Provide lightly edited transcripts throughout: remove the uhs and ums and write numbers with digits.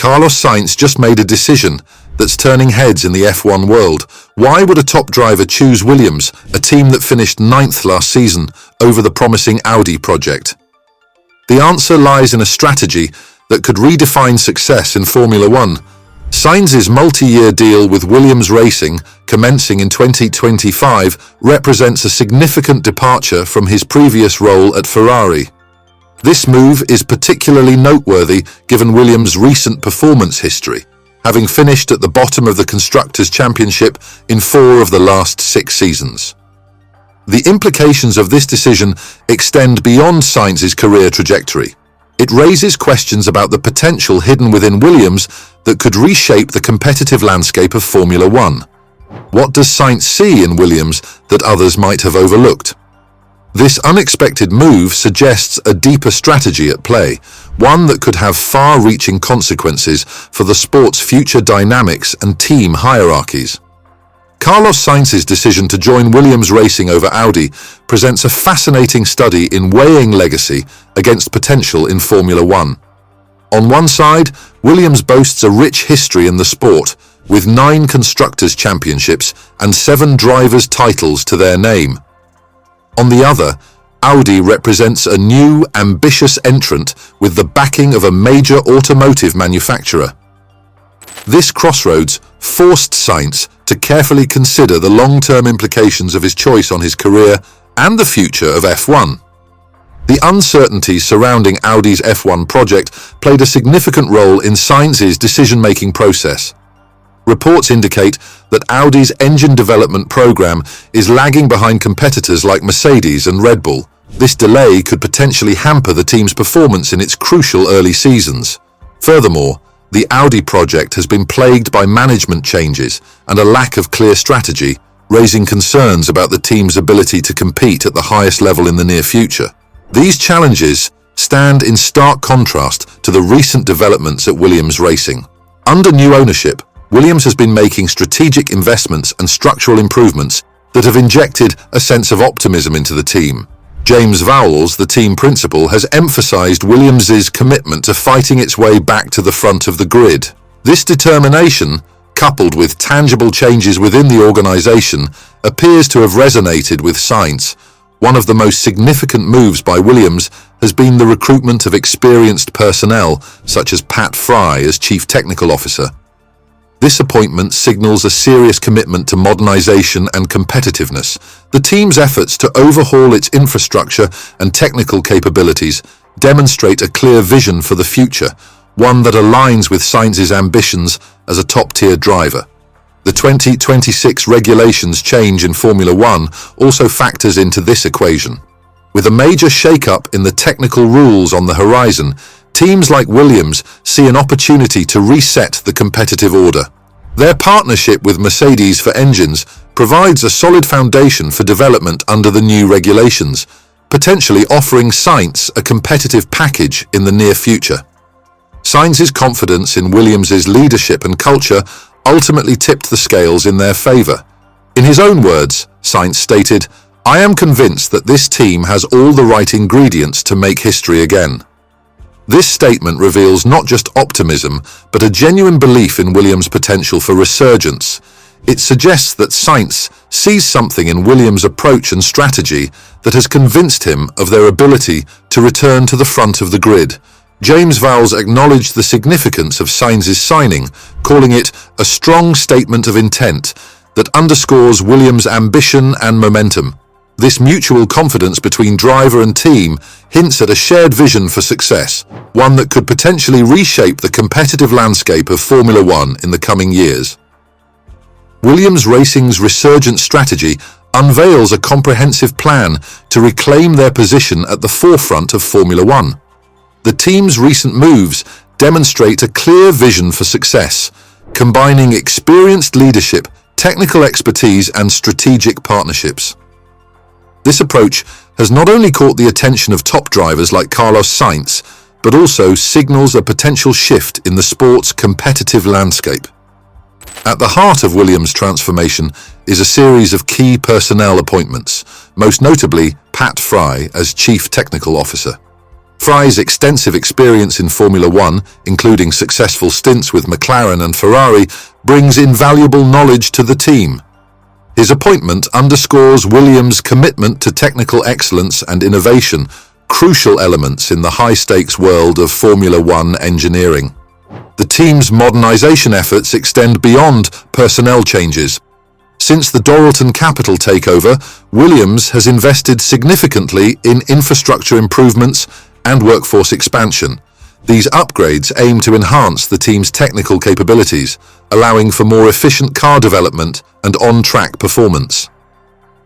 Carlos Sainz just made a decision that's turning heads in the F1 world. Why would a top driver choose Williams, a team that finished 9th last season, over the promising Audi project? The answer lies in a strategy that could redefine success in Formula One. Sainz's multi-year deal with Williams Racing, commencing in 2025, represents a significant departure from his previous role at Ferrari. This move is particularly noteworthy given Williams' recent performance history, having finished at the bottom of the Constructors' Championship in 4 of the last 6 seasons. The implications of this decision extend beyond Sainz's career trajectory. It raises questions about the potential hidden within Williams that could reshape the competitive landscape of Formula One. What does Sainz see in Williams that others might have overlooked? This unexpected move suggests a deeper strategy at play, one that could have far-reaching consequences for the sport's future dynamics and team hierarchies. Carlos Sainz's decision to join Williams Racing over Audi presents a fascinating study in weighing legacy against potential in Formula One. On one side, Williams boasts a rich history in the sport, with 9 Constructors' Championships and 7 drivers' titles to their name. On the other, Audi represents a new, ambitious entrant with the backing of a major automotive manufacturer. This crossroads forced Sainz to carefully consider the long-term implications of his choice on his career and the future of F1. The uncertainty surrounding Audi's F1 project played a significant role in Sainz's decision-making process. Reports indicate that Audi's engine development program is lagging behind competitors like Mercedes and Red Bull. This delay could potentially hamper the team's performance in its crucial early seasons. Furthermore, the Audi project has been plagued by management changes and a lack of clear strategy, raising concerns about the team's ability to compete at the highest level in the near future. These challenges stand in stark contrast to the recent developments at Williams Racing. Under new ownership, Williams has been making strategic investments and structural improvements that have injected a sense of optimism into the team. James Vowles, the team principal, has emphasized Williams's commitment to fighting its way back to the front of the grid. This determination, coupled with tangible changes within the organization, appears to have resonated with Sainz. One of the most significant moves by Williams has been the recruitment of experienced personnel, such as Pat Fry as Chief Technical Officer. This appointment signals a serious commitment to modernization and competitiveness. The team's efforts to overhaul its infrastructure and technical capabilities demonstrate a clear vision for the future, one that aligns with Sainz's ambitions as a top-tier driver. The 2026 regulations change in Formula One also factors into this equation. With a major shake-up in the technical rules on the horizon, teams like Williams see an opportunity to reset the competitive order. Their partnership with Mercedes for engines provides a solid foundation for development under the new regulations, potentially offering Sainz a competitive package in the near future. Sainz's confidence in Williams's leadership and culture ultimately tipped the scales in their favor. In his own words, Sainz stated, "I am convinced that this team has all the right ingredients to make history again." This statement reveals not just optimism, but a genuine belief in Williams' potential for resurgence. It suggests that Sainz sees something in Williams' approach and strategy that has convinced him of their ability to return to the front of the grid. James Vowles acknowledged the significance of Sainz's signing, calling it a strong statement of intent that underscores Williams' ambition and momentum. This mutual confidence between driver and team hints at a shared vision for success, one that could potentially reshape the competitive landscape of Formula One in the coming years. Williams Racing's resurgent strategy unveils a comprehensive plan to reclaim their position at the forefront of Formula One. The team's recent moves demonstrate a clear vision for success, combining experienced leadership, technical expertise, and strategic partnerships. This approach has not only caught the attention of top drivers like Carlos Sainz, but also signals a potential shift in the sport's competitive landscape. At the heart of Williams' transformation is a series of key personnel appointments, most notably Pat Fry as Chief Technical Officer. Fry's extensive experience in Formula One, including successful stints with McLaren and Ferrari, brings invaluable knowledge to the team. His appointment underscores Williams' commitment to technical excellence and innovation, crucial elements in the high-stakes world of Formula One engineering. The team's modernization efforts extend beyond personnel changes. Since the Dorilton Capital takeover, Williams has invested significantly in infrastructure improvements and workforce expansion. These upgrades aim to enhance the team's technical capabilities, allowing for more efficient car development and on-track performance.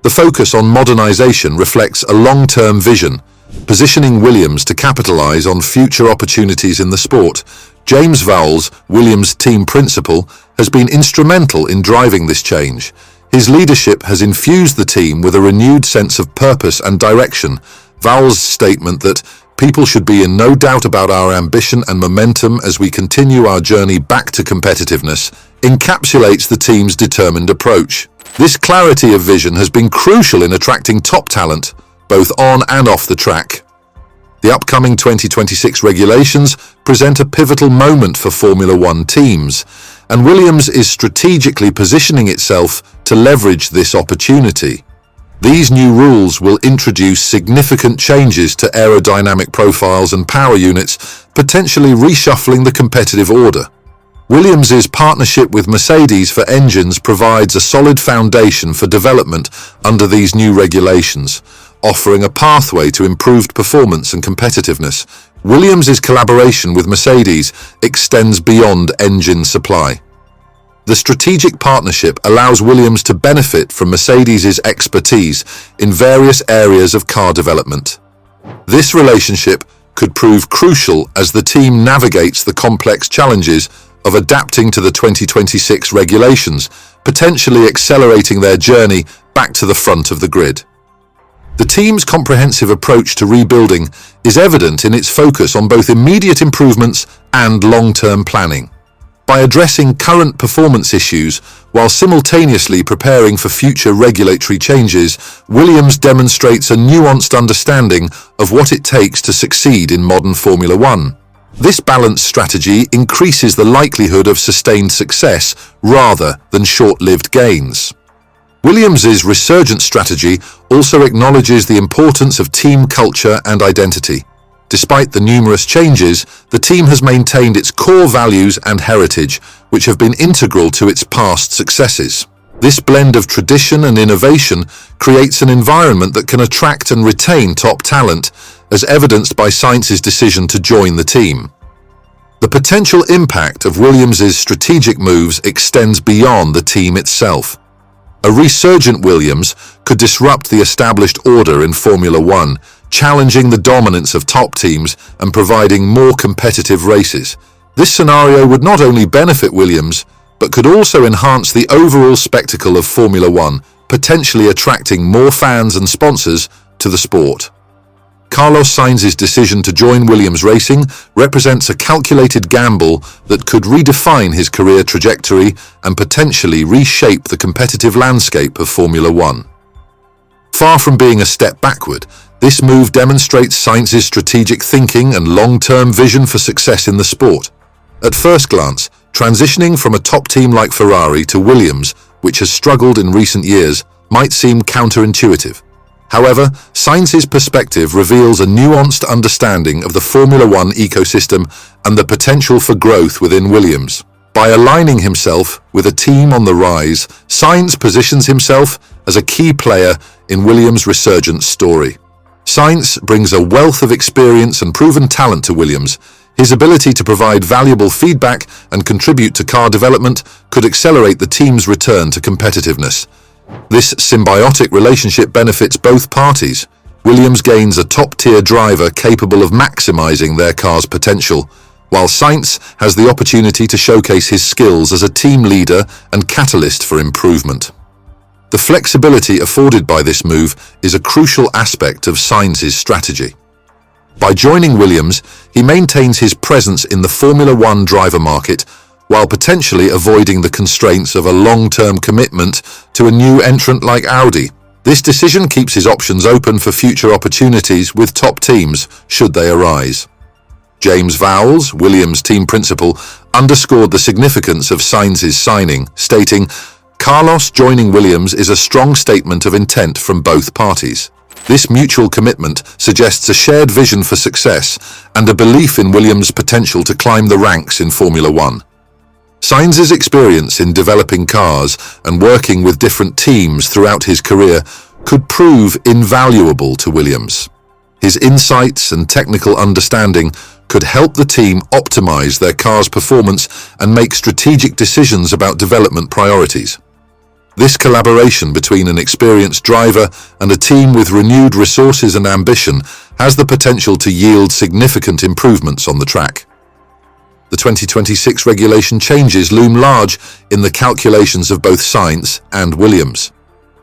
The focus on modernization reflects a long-term vision, positioning Williams to capitalize on future opportunities in the sport. James Vowles, Williams' team principal, has been instrumental in driving this change. His leadership has infused the team with a renewed sense of purpose and direction. Vowles' statement that people should be in no doubt about our ambition and momentum as we continue our journey back to competitiveness encapsulates the team's determined approach. This clarity of vision has been crucial in attracting top talent, both on and off the track. The upcoming 2026 regulations present a pivotal moment for Formula One teams, and Williams is strategically positioning itself to leverage this opportunity. These new rules will introduce significant changes to aerodynamic profiles and power units, potentially reshuffling the competitive order. Williams' partnership with Mercedes for engines provides a solid foundation for development under these new regulations, offering a pathway to improved performance and competitiveness. Williams' collaboration with Mercedes extends beyond engine supply. The strategic partnership allows Williams to benefit from Mercedes' expertise in various areas of car development. This relationship could prove crucial as the team navigates the complex challenges of adapting to the 2026 regulations, potentially accelerating their journey back to the front of the grid. The team's comprehensive approach to rebuilding is evident in its focus on both immediate improvements and long-term planning. By addressing current performance issues while simultaneously preparing for future regulatory changes, Williams demonstrates a nuanced understanding of what it takes to succeed in modern Formula One. This balanced strategy increases the likelihood of sustained success rather than short-lived gains. Williams' resurgent strategy also acknowledges the importance of team culture and identity. Despite the numerous changes, the team has maintained its core values and heritage, which have been integral to its past successes. This blend of tradition and innovation creates an environment that can attract and retain top talent, as evidenced by Sainz's decision to join the team. The potential impact of Williams' strategic moves extends beyond the team itself. A resurgent Williams could disrupt the established order in Formula One, challenging the dominance of top teams and providing more competitive races. This scenario would not only benefit Williams, but could also enhance the overall spectacle of Formula One, potentially attracting more fans and sponsors to the sport. Carlos Sainz's decision to join Williams Racing represents a calculated gamble that could redefine his career trajectory and potentially reshape the competitive landscape of Formula One. Far from being a step backward, this move demonstrates Sainz's strategic thinking and long-term vision for success in the sport. At first glance, transitioning from a top team like Ferrari to Williams, which has struggled in recent years, might seem counterintuitive. However, Sainz's perspective reveals a nuanced understanding of the Formula One ecosystem and the potential for growth within Williams. By aligning himself with a team on the rise, Sainz positions himself as a key player in Williams' resurgence story. Sainz brings a wealth of experience and proven talent to Williams. His ability to provide valuable feedback and contribute to car development could accelerate the team's return to competitiveness. This symbiotic relationship benefits both parties. Williams gains a top-tier driver capable of maximizing their car's potential, while Sainz has the opportunity to showcase his skills as a team leader and catalyst for improvement. The flexibility afforded by this move is a crucial aspect of Sainz's strategy. By joining Williams, he maintains his presence in the Formula One driver market while potentially avoiding the constraints of a long-term commitment to a new entrant like Audi. This decision keeps his options open for future opportunities with top teams, should they arise. James Vowles, Williams' team principal, underscored the significance of Sainz's signing, stating, "Carlos joining Williams is a strong statement of intent from both parties. This mutual commitment suggests a shared vision for success and a belief in Williams' potential to climb the ranks in Formula One." Sainz's experience in developing cars and working with different teams throughout his career could prove invaluable to Williams. His insights and technical understanding could help the team optimize their car's performance and make strategic decisions about development priorities. This collaboration between an experienced driver and a team with renewed resources and ambition has the potential to yield significant improvements on the track. The 2026 regulation changes loom large in the calculations of both Sainz and Williams.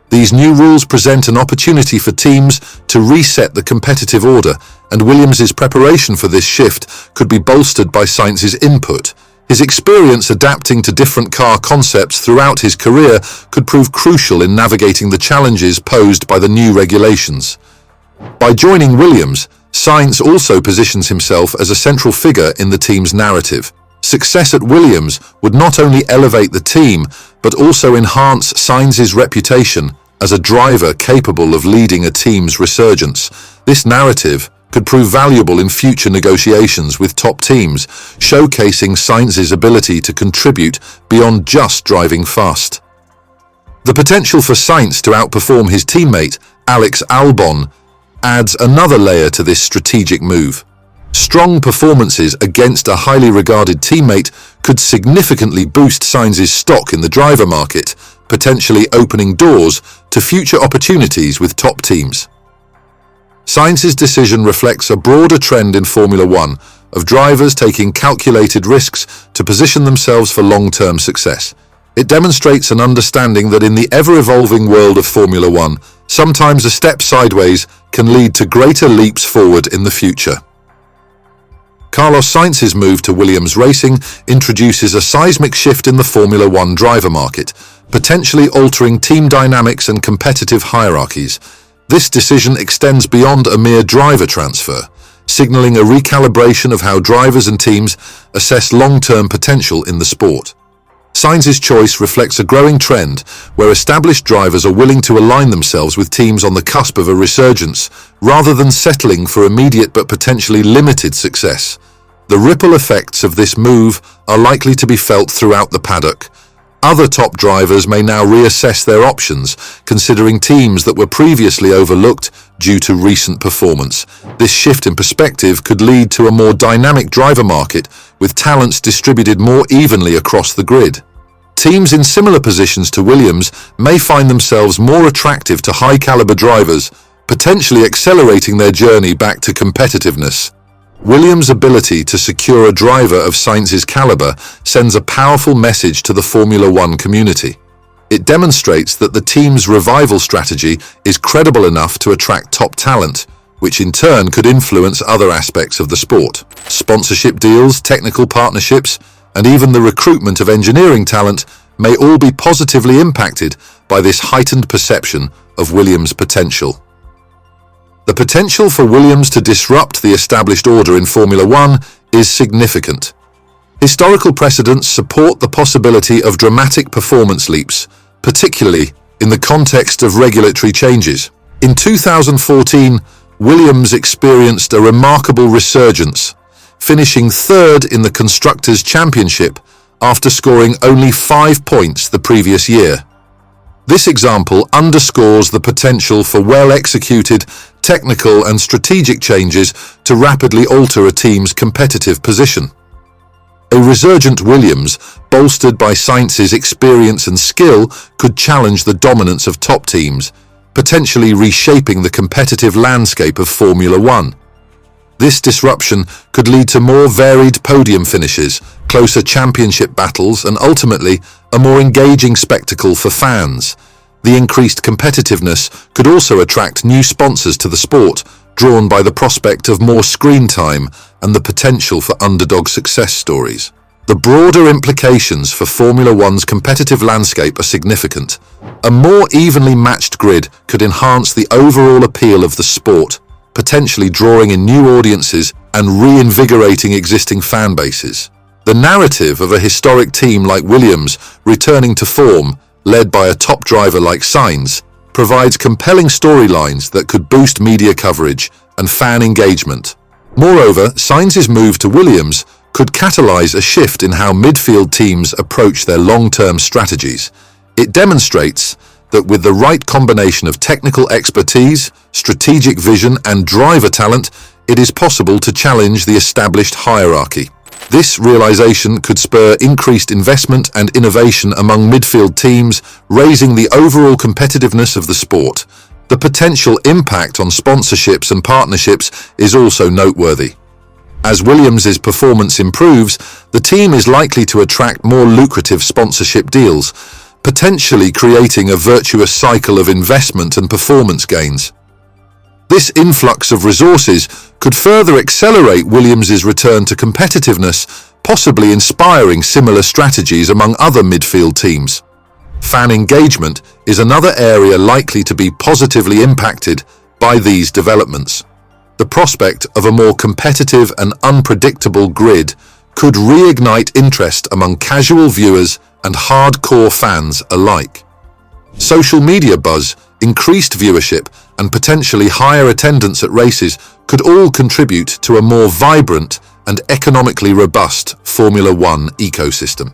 These new rules present an opportunity for teams to reset the competitive order, and Williams' preparation for this shift could be bolstered by Sainz's input. His experience adapting to different car concepts throughout his career could prove crucial in navigating the challenges posed by the new regulations. By joining Williams, Sainz also positions himself as a central figure in the team's narrative. Success at Williams would not only elevate the team, but also enhance Sainz's reputation as a driver capable of leading a team's resurgence. This narrative could prove valuable in future negotiations with top teams, showcasing Sainz's ability to contribute beyond just driving fast. The potential for Sainz to outperform his teammate, Alex Albon, adds another layer to this strategic move. Strong performances against a highly regarded teammate could significantly boost Sainz's stock in the driver market, potentially opening doors to future opportunities with top teams. Sainz's decision reflects a broader trend in Formula One of drivers taking calculated risks to position themselves for long-term success. It demonstrates an understanding that in the ever-evolving world of Formula One, sometimes a step sideways can lead to greater leaps forward in the future. Carlos Sainz's move to Williams Racing introduces a seismic shift in the Formula One driver market, potentially altering team dynamics and competitive hierarchies. This decision extends beyond a mere driver transfer, signaling a recalibration of how drivers and teams assess long-term potential in the sport. Sainz's choice reflects a growing trend where established drivers are willing to align themselves with teams on the cusp of a resurgence, rather than settling for immediate but potentially limited success. The ripple effects of this move are likely to be felt throughout the paddock. Other top drivers may now reassess their options, considering teams that were previously overlooked due to recent performance. This shift in perspective could lead to a more dynamic driver market, with talents distributed more evenly across the grid. Teams in similar positions to Williams may find themselves more attractive to high-caliber drivers, potentially accelerating their journey back to competitiveness. Williams' ability to secure a driver of Sainz's caliber sends a powerful message to the Formula One community. It demonstrates that the team's revival strategy is credible enough to attract top talent, which in turn could influence other aspects of the sport. Sponsorship deals, technical partnerships, and even the recruitment of engineering talent may all be positively impacted by this heightened perception of Williams' potential. The potential for Williams to disrupt the established order in Formula One is significant. Historical precedents support the possibility of dramatic performance leaps, particularly in the context of regulatory changes. In 2014, Williams experienced a remarkable resurgence, finishing third in the Constructors' Championship after scoring only 5 points the previous year. This example underscores the potential for well-executed technical and strategic changes to rapidly alter a team's competitive position. A resurgent Williams, bolstered by Sainz's experience and skill, could challenge the dominance of top teams, potentially reshaping the competitive landscape of Formula One. This disruption could lead to more varied podium finishes, closer championship battles, and ultimately a more engaging spectacle for fans. The increased competitiveness could also attract new sponsors to the sport, drawn by the prospect of more screen time and the potential for underdog success stories. The broader implications for Formula One's competitive landscape are significant. A more evenly matched grid could enhance the overall appeal of the sport, potentially drawing in new audiences and reinvigorating existing fan bases. The narrative of a historic team like Williams returning to form, led by a top driver like Sainz, provides compelling storylines that could boost media coverage and fan engagement. Moreover, Sainz's move to Williams could catalyze a shift in how midfield teams approach their long-term strategies. It demonstrates that with the right combination of technical expertise, strategic vision, and driver talent, it is possible to challenge the established hierarchy. This realization could spur increased investment and innovation among midfield teams, raising the overall competitiveness of the sport. The potential impact on sponsorships and partnerships is also noteworthy. As Williams' performance improves, the team is likely to attract more lucrative sponsorship deals, potentially creating a virtuous cycle of investment and performance gains. This influx of resources could further accelerate Williams' return to competitiveness, possibly inspiring similar strategies among other midfield teams. Fan engagement is another area likely to be positively impacted by these developments. The prospect of a more competitive and unpredictable grid could reignite interest among casual viewers and hardcore fans alike. Social media buzz, increased viewership, and potentially higher attendance at races could all contribute to a more vibrant and economically robust Formula One ecosystem.